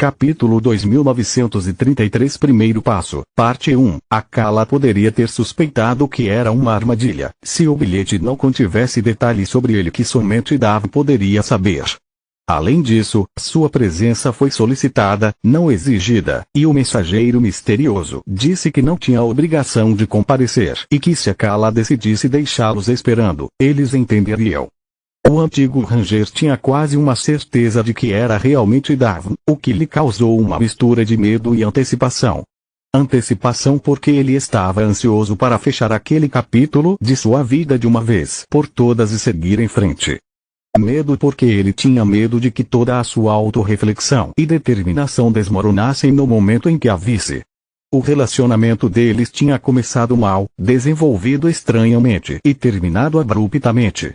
Capítulo 2933 Primeiro passo, parte 1. A Kala poderia ter suspeitado que era uma armadilha, se o bilhete não contivesse detalhes sobre ele que somente Dav poderia saber. Além disso, sua presença foi solicitada, não exigida, e o mensageiro misterioso disse que não tinha a obrigação de comparecer e que se a Kala decidisse deixá-los esperando, eles entenderiam. O antigo Ranger tinha quase uma certeza de que era realmente Dav, o que lhe causou uma mistura de medo e antecipação. Antecipação porque ele estava ansioso para fechar aquele capítulo de sua vida de uma vez por todas e seguir em frente. Medo porque ele tinha medo de que toda a sua autorreflexão e determinação desmoronassem no momento em que a visse. O relacionamento deles tinha começado mal, desenvolvido estranhamente e terminado abruptamente.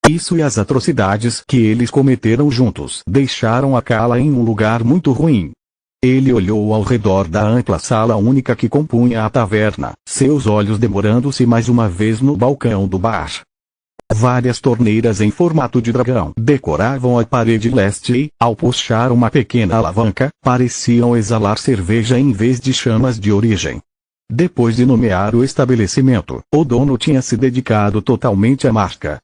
Isso e as atrocidades que eles cometeram juntos deixaram a Kala em um lugar muito ruim. Ele olhou ao redor da ampla sala única que compunha a taverna, seus olhos demorando-se mais uma vez no balcão do bar. Várias torneiras em formato de dragão decoravam a parede leste e, ao puxar uma pequena alavanca, pareciam exalar cerveja em vez de chamas de origem. Depois de nomear o estabelecimento, o dono tinha se dedicado totalmente à marca.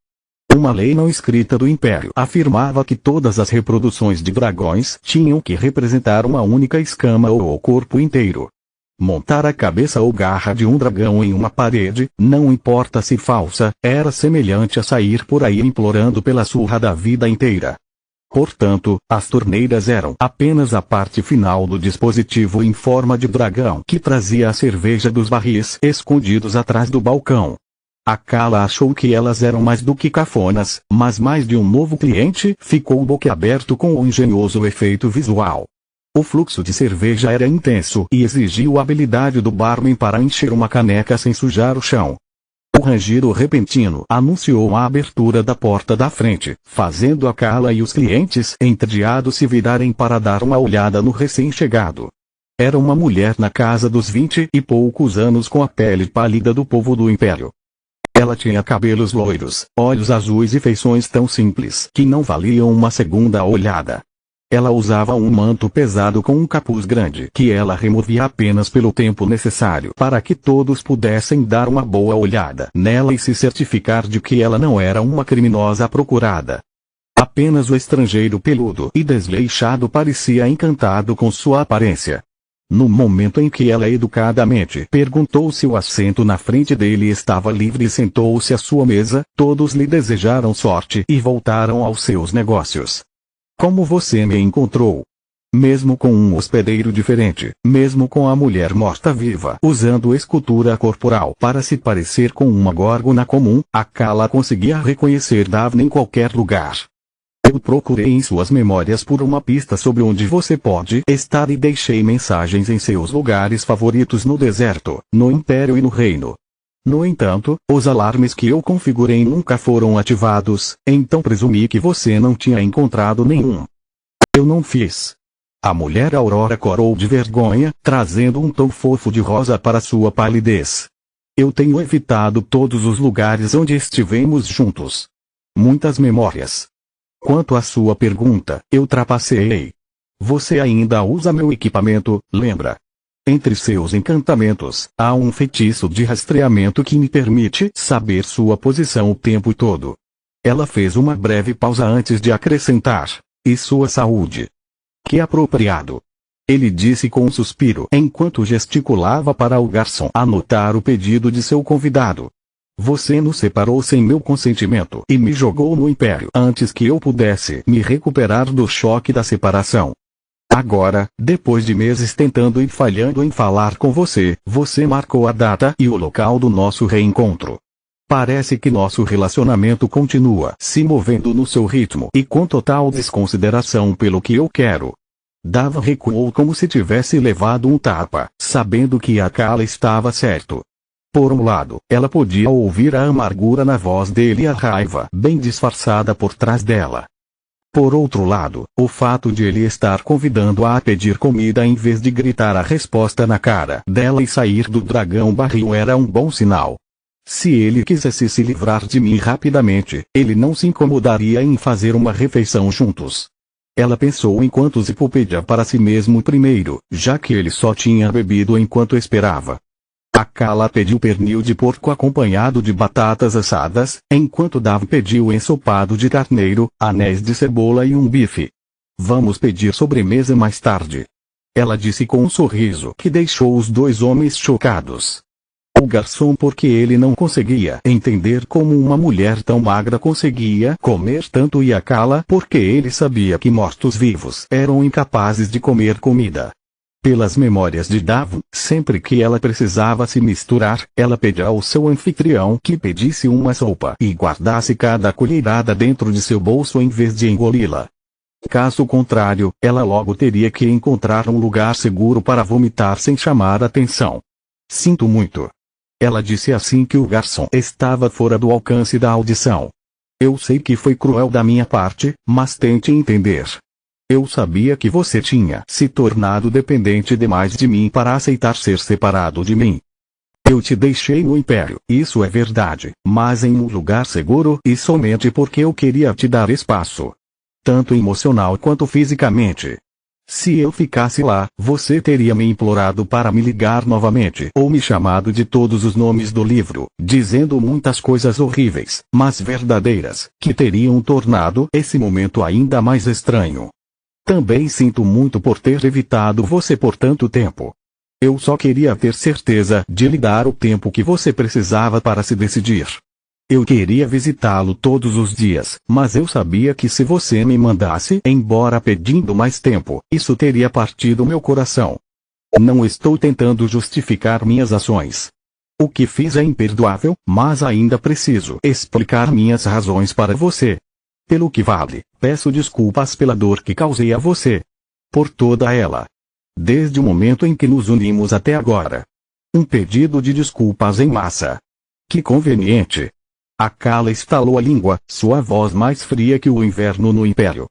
Uma lei não escrita do Império afirmava que todas as reproduções de dragões tinham que representar uma única escama ou o corpo inteiro. Montar a cabeça ou garra de um dragão em uma parede, não importa se falsa, era semelhante a sair por aí implorando pela surra da vida inteira. Portanto, as torneiras eram apenas a parte final do dispositivo em forma de dragão que trazia a cerveja dos barris escondidos atrás do balcão. A Kala achou que elas eram mais do que cafonas, mas mais de um novo cliente ficou boquiaberto com o engenhoso efeito visual. O fluxo de cerveja era intenso e exigiu a habilidade do barman para encher uma caneca sem sujar o chão. O rangido repentino anunciou a abertura da porta da frente, fazendo a Kala e os clientes entediados se virarem para dar uma olhada no recém-chegado. Era uma mulher na casa dos 20 e poucos anos com a pele pálida do povo do Império. Ela tinha cabelos loiros, olhos azuis e feições tão simples que não valiam uma segunda olhada. Ela usava um manto pesado com um capuz grande que ela removia apenas pelo tempo necessário para que todos pudessem dar uma boa olhada nela e se certificar de que ela não era uma criminosa procurada. Apenas o estrangeiro peludo e desleixado parecia encantado com sua aparência. No momento em que ela educadamente perguntou se o assento na frente dele estava livre e sentou-se à sua mesa, todos lhe desejaram sorte e voltaram aos seus negócios. Como você me encontrou? Mesmo com um hospedeiro diferente, mesmo com a mulher morta-viva usando escultura corporal para se parecer com uma górgona comum, a Kala conseguia reconhecer Davna em qualquer lugar. Eu procurei em suas memórias por uma pista sobre onde você pode estar e deixei mensagens em seus lugares favoritos no deserto, no Império e no Reino. No entanto, os alarmes que eu configurei nunca foram ativados, então presumi que você não tinha encontrado nenhum. Eu não fiz. A mulher Aurora corou de vergonha, trazendo um tom fofo de rosa para sua palidez. Eu tenho evitado todos os lugares onde estivemos juntos. Muitas memórias. Quanto à sua pergunta, eu trapaceei. Você ainda usa meu equipamento, lembra? Entre seus encantamentos, há um feitiço de rastreamento que me permite saber sua posição o tempo todo. Ela fez uma breve pausa antes de acrescentar. E sua saúde? Que apropriado. Ele disse com um suspiro enquanto gesticulava para o garçom anotar o pedido de seu convidado. Você nos separou sem meu consentimento e me jogou no Império antes que eu pudesse me recuperar do choque da separação. Agora, depois de meses tentando e falhando em falar com você, você marcou a data e o local do nosso reencontro. Parece que nosso relacionamento continua se movendo no seu ritmo e com total desconsideração pelo que eu quero. Dava recuou como se tivesse levado um tapa, sabendo que a Kala estava certo. Por um lado, ela podia ouvir a amargura na voz dele e a raiva bem disfarçada por trás dela. Por outro lado, o fato de ele estar convidando-a a pedir comida em vez de gritar a resposta na cara dela e sair do dragão barril era um bom sinal. Se ele quisesse se livrar de mim rapidamente, ele não se incomodaria em fazer uma refeição juntos. Ela pensou enquanto Zippo pedia para si mesmo primeiro, já que ele só tinha bebido enquanto esperava. Akala pediu pernil de porco acompanhado de batatas assadas, enquanto Davi pediu ensopado de carneiro, anéis de cebola e um bife. Vamos pedir sobremesa mais tarde. Ela disse com um sorriso que deixou os dois homens chocados. O garçom, porque ele não conseguia entender como uma mulher tão magra conseguia comer tanto, e Akala porque ele sabia que mortos-vivos eram incapazes de comer comida. Pelas memórias de Davi, sempre que ela precisava se misturar, ela pedia ao seu anfitrião que pedisse uma sopa e guardasse cada colherada dentro de seu bolso em vez de engoli-la. Caso contrário, ela logo teria que encontrar um lugar seguro para vomitar sem chamar atenção. Sinto muito. Ela disse assim que o garçom estava fora do alcance da audição. Eu sei que foi cruel da minha parte, mas tente entender. Eu sabia que você tinha se tornado dependente demais de mim para aceitar ser separado de mim. Eu te deixei no Império, isso é verdade, mas em um lugar seguro e somente porque eu queria te dar espaço. Tanto emocional quanto fisicamente. Se eu ficasse lá, você teria me implorado para me ligar novamente ou me chamado de todos os nomes do livro, dizendo muitas coisas horríveis, mas verdadeiras, que teriam tornado esse momento ainda mais estranho. Também sinto muito por ter evitado você por tanto tempo. Eu só queria ter certeza de lhe dar o tempo que você precisava para se decidir. Eu queria visitá-lo todos os dias, mas eu sabia que se você me mandasse embora pedindo mais tempo, isso teria partido meu coração. Não estou tentando justificar minhas ações. O que fiz é imperdoável, mas ainda preciso explicar minhas razões para você. Pelo que vale, peço desculpas pela dor que causei a você. Por toda ela. Desde o momento em que nos unimos até agora. Um pedido de desculpas em massa. Que conveniente. Akala estalou a língua, sua voz mais fria que o inverno no Império.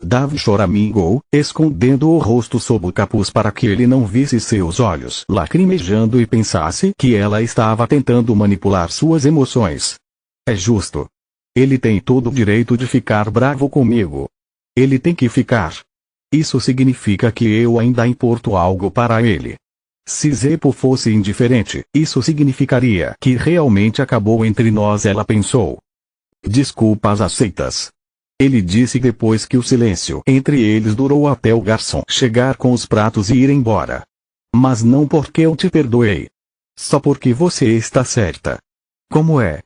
Davi choramingou, escondendo o rosto sob o capuz para que ele não visse seus olhos lacrimejando e pensasse que ela estava tentando manipular suas emoções. É justo. Ele tem todo o direito de ficar bravo comigo. Ele tem que ficar. Isso significa que eu ainda importo algo para ele. Se Zippo fosse indiferente, isso significaria que realmente acabou entre nós, ela pensou. Desculpas aceitas. Ele disse depois que o silêncio entre eles durou até o garçom chegar com os pratos e ir embora. Mas não porque eu te perdoei. Só porque você está certa. Como é?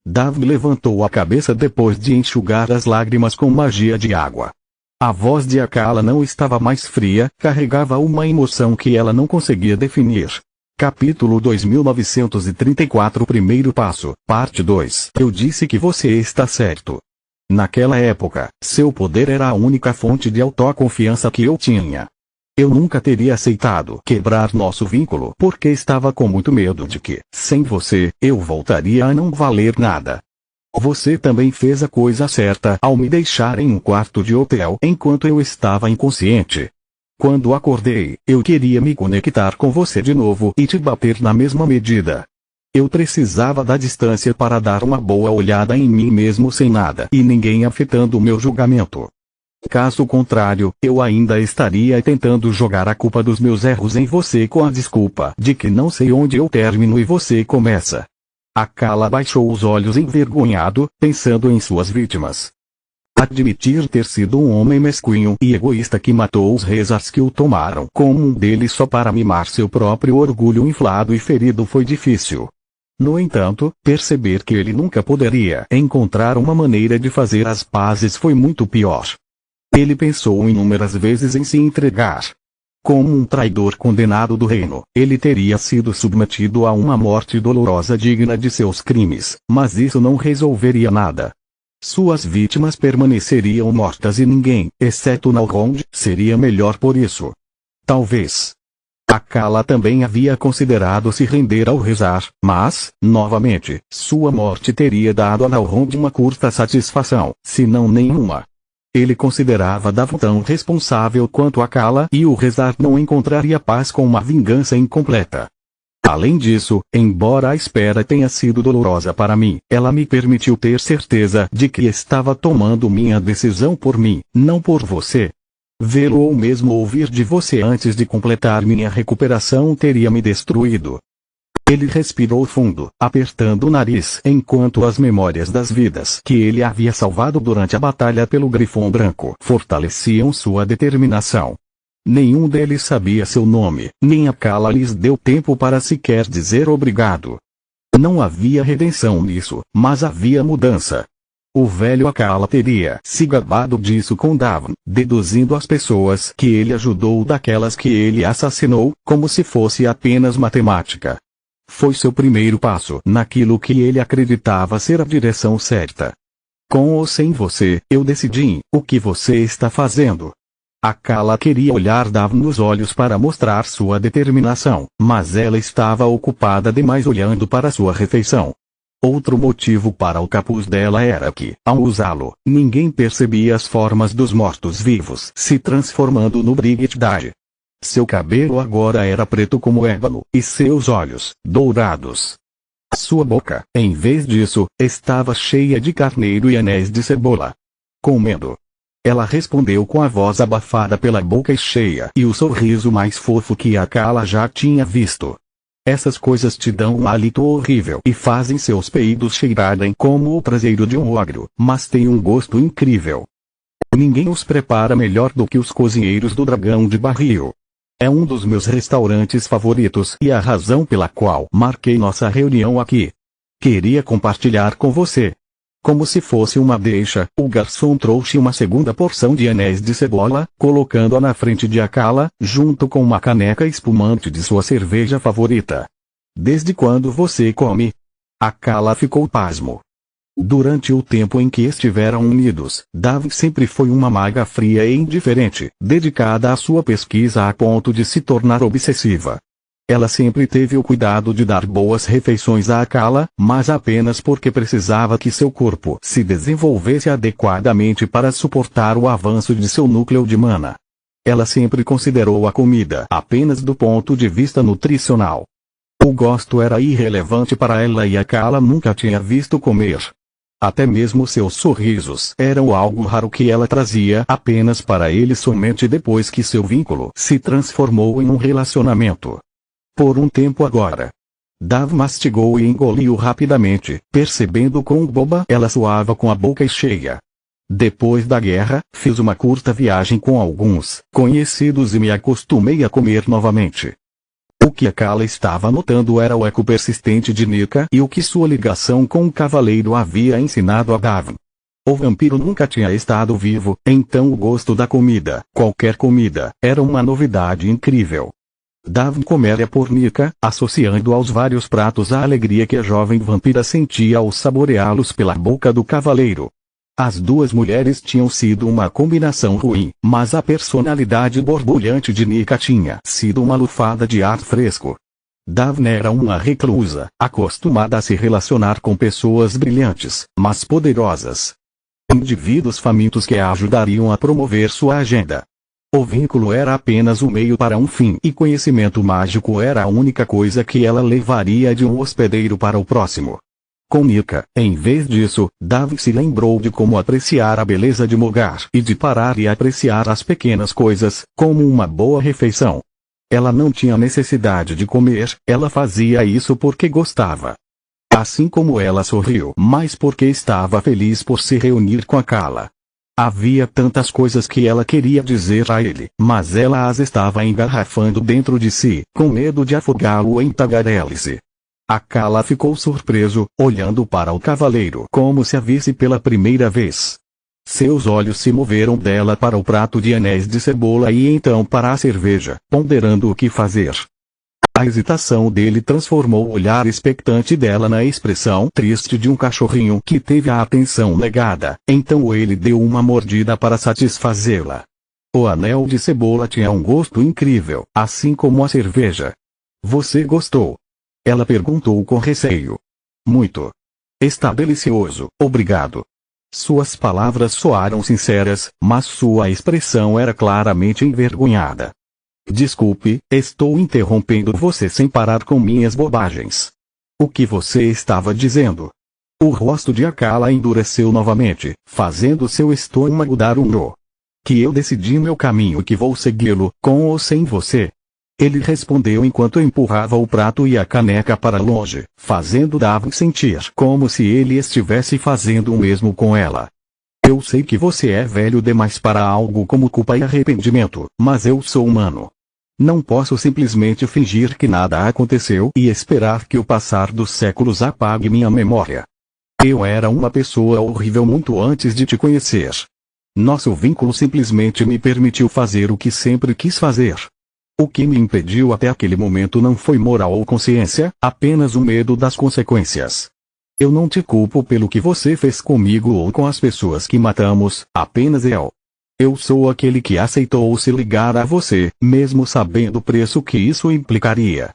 Davi levantou a cabeça depois de enxugar as lágrimas com magia de água. A voz de Akala não estava mais fria, carregava uma emoção que ela não conseguia definir. Capítulo 2934 Primeiro passo, parte 2. Eu disse que você está certo. Naquela época, seu poder era a única fonte de autoconfiança que eu tinha. Eu nunca teria aceitado quebrar nosso vínculo porque estava com muito medo de que, sem você, eu voltaria a não valer nada. Você também fez a coisa certa ao me deixar em um quarto de hotel enquanto eu estava inconsciente. Quando acordei, eu queria me conectar com você de novo e te bater na mesma medida. Eu precisava da distância para dar uma boa olhada em mim mesmo sem nada e ninguém afetando o meu julgamento. Caso contrário, eu ainda estaria tentando jogar a culpa dos meus erros em você com a desculpa de que não sei onde eu termino e você começa. Akala baixou os olhos envergonhado, pensando em suas vítimas. Admitir ter sido um homem mesquinho e egoísta que matou os Rezars que o tomaram como um deles só para mimar seu próprio orgulho inflado e ferido foi difícil. No entanto, perceber que ele nunca poderia encontrar uma maneira de fazer as pazes foi muito pior. Ele pensou inúmeras vezes em se entregar. Como um traidor condenado do reino, ele teria sido submetido a uma morte dolorosa digna de seus crimes, mas isso não resolveria nada. Suas vítimas permaneceriam mortas e ninguém, exceto Nalrond, seria melhor por isso. Talvez. Akala também havia considerado se render ao Rezar, mas, novamente, sua morte teria dado a Nalrond uma curta satisfação, se não nenhuma. Ele considerava Davi tão responsável quanto Akala e o Rezar não encontraria paz com uma vingança incompleta. Além disso, embora a espera tenha sido dolorosa para mim, ela me permitiu ter certeza de que estava tomando minha decisão por mim, não por você. Vê-lo ou mesmo ouvir de você antes de completar minha recuperação teria me destruído. Ele respirou fundo, apertando o nariz enquanto as memórias das vidas que ele havia salvado durante a batalha pelo Grifão Branco fortaleciam sua determinação. Nenhum deles sabia seu nome, nem Akala lhes deu tempo para sequer dizer obrigado. Não havia redenção nisso, mas havia mudança. O velho Akala teria se gabado disso com Davin, deduzindo as pessoas que ele ajudou daquelas que ele assassinou, como se fosse apenas matemática. Foi seu primeiro passo naquilo que ele acreditava ser a direção certa. Com ou sem você, eu decidi o que você está fazendo. Akala queria olhar Davin nos olhos para mostrar sua determinação, mas ela estava ocupada demais olhando para sua refeição. Outro motivo para o capuz dela era que, ao usá-lo, ninguém percebia as formas dos mortos-vivos se transformando no Brightdad. Seu cabelo agora era preto como ébano, e seus olhos, dourados. Sua boca, em vez disso, estava cheia de carneiro e anéis de cebola. Com medo. Ela respondeu com a voz abafada pela boca cheia e o sorriso mais fofo que Akala já tinha visto. Essas coisas te dão um hálito horrível e fazem seus peidos cheirarem como o traseiro de um ogro, mas têm um gosto incrível. Ninguém os prepara melhor do que os cozinheiros do Dragão de Barril. É um dos meus restaurantes favoritos e a razão pela qual marquei nossa reunião aqui. Queria compartilhar com você. Como se fosse uma deixa, o garçom trouxe uma segunda porção de anéis de cebola, colocando-a na frente de Akala, junto com uma caneca espumante de sua cerveja favorita. Desde quando você come? Akala ficou pasmo. Durante o tempo em que estiveram unidos, Davin sempre foi uma maga fria e indiferente, dedicada à sua pesquisa a ponto de se tornar obsessiva. Ela sempre teve o cuidado de dar boas refeições a Akala, mas apenas porque precisava que seu corpo se desenvolvesse adequadamente para suportar o avanço de seu núcleo de mana. Ela sempre considerou a comida apenas do ponto de vista nutricional. O gosto era irrelevante para ela e Akala nunca tinha visto comer. Até mesmo seus sorrisos eram algo raro que ela trazia apenas para ele somente depois que seu vínculo se transformou em um relacionamento. Por um tempo agora. Davin mastigou e engoliu rapidamente, percebendo quão boba ela soava com a boca cheia. Depois da guerra, fiz uma curta viagem com alguns conhecidos e me acostumei a comer novamente. O que Akala estava notando era o eco persistente de Nika e o que sua ligação com o cavaleiro havia ensinado a Davin. O vampiro nunca tinha estado vivo, então o gosto da comida, qualquer comida, era uma novidade incrível. Davin comera por Nika, associando aos vários pratos a alegria que a jovem vampira sentia ao saboreá-los pela boca do cavaleiro. As duas mulheres tinham sido uma combinação ruim, mas a personalidade borbulhante de Nika tinha sido uma lufada de ar fresco. Davin era uma reclusa, acostumada a se relacionar com pessoas brilhantes, mas poderosas. Indivíduos famintos que a ajudariam a promover sua agenda. O vínculo era apenas o meio para um fim e conhecimento mágico era a única coisa que ela levaria de um hospedeiro para o próximo. Com Nika, em vez disso, Davin se lembrou de como apreciar a beleza de Mogar e de parar e apreciar as pequenas coisas, como uma boa refeição. Ela não tinha necessidade de comer, ela fazia isso porque gostava. Assim como ela sorriu, mas porque estava feliz por se reunir com Akala. Havia tantas coisas que ela queria dizer a ele, mas ela as estava engarrafando dentro de si, com medo de afogá-lo em tagarelice. Akala ficou surpreso, olhando para o cavaleiro como se a visse pela primeira vez. Seus olhos se moveram dela para o prato de anéis de cebola e então para a cerveja, ponderando o que fazer. A hesitação dele transformou o olhar expectante dela na expressão triste de um cachorrinho que teve a atenção negada, então ele deu uma mordida para satisfazê-la. O anel de cebola tinha um gosto incrível, assim como a cerveja. Você gostou? Ela perguntou com receio. Muito. Está delicioso, obrigado. Suas palavras soaram sinceras, mas sua expressão era claramente envergonhada. Desculpe, estou interrompendo você sem parar com minhas bobagens. O que você estava dizendo? O rosto de Akala endureceu novamente, fazendo seu estômago dar um nó. Que eu decidi meu caminho e que vou segui-lo, com ou sem você. Ele respondeu enquanto empurrava o prato e a caneca para longe, fazendo Davin sentir como se ele estivesse fazendo o mesmo com ela. Eu sei que você é velho demais para algo como culpa e arrependimento, mas eu sou humano. Não posso simplesmente fingir que nada aconteceu e esperar que o passar dos séculos apague minha memória. Eu era uma pessoa horrível muito antes de te conhecer. Nosso vínculo simplesmente me permitiu fazer o que sempre quis fazer. O que me impediu até aquele momento não foi moral ou consciência, apenas o medo das consequências. Eu não te culpo pelo que você fez comigo ou com as pessoas que matamos, apenas eu. Eu sou aquele que aceitou se ligar a você, mesmo sabendo o preço que isso implicaria.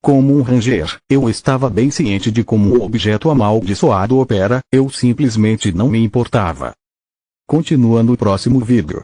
Como um ranger, eu estava bem ciente de como o objeto amaldiçoado opera, eu simplesmente não me importava. Continua no próximo vídeo.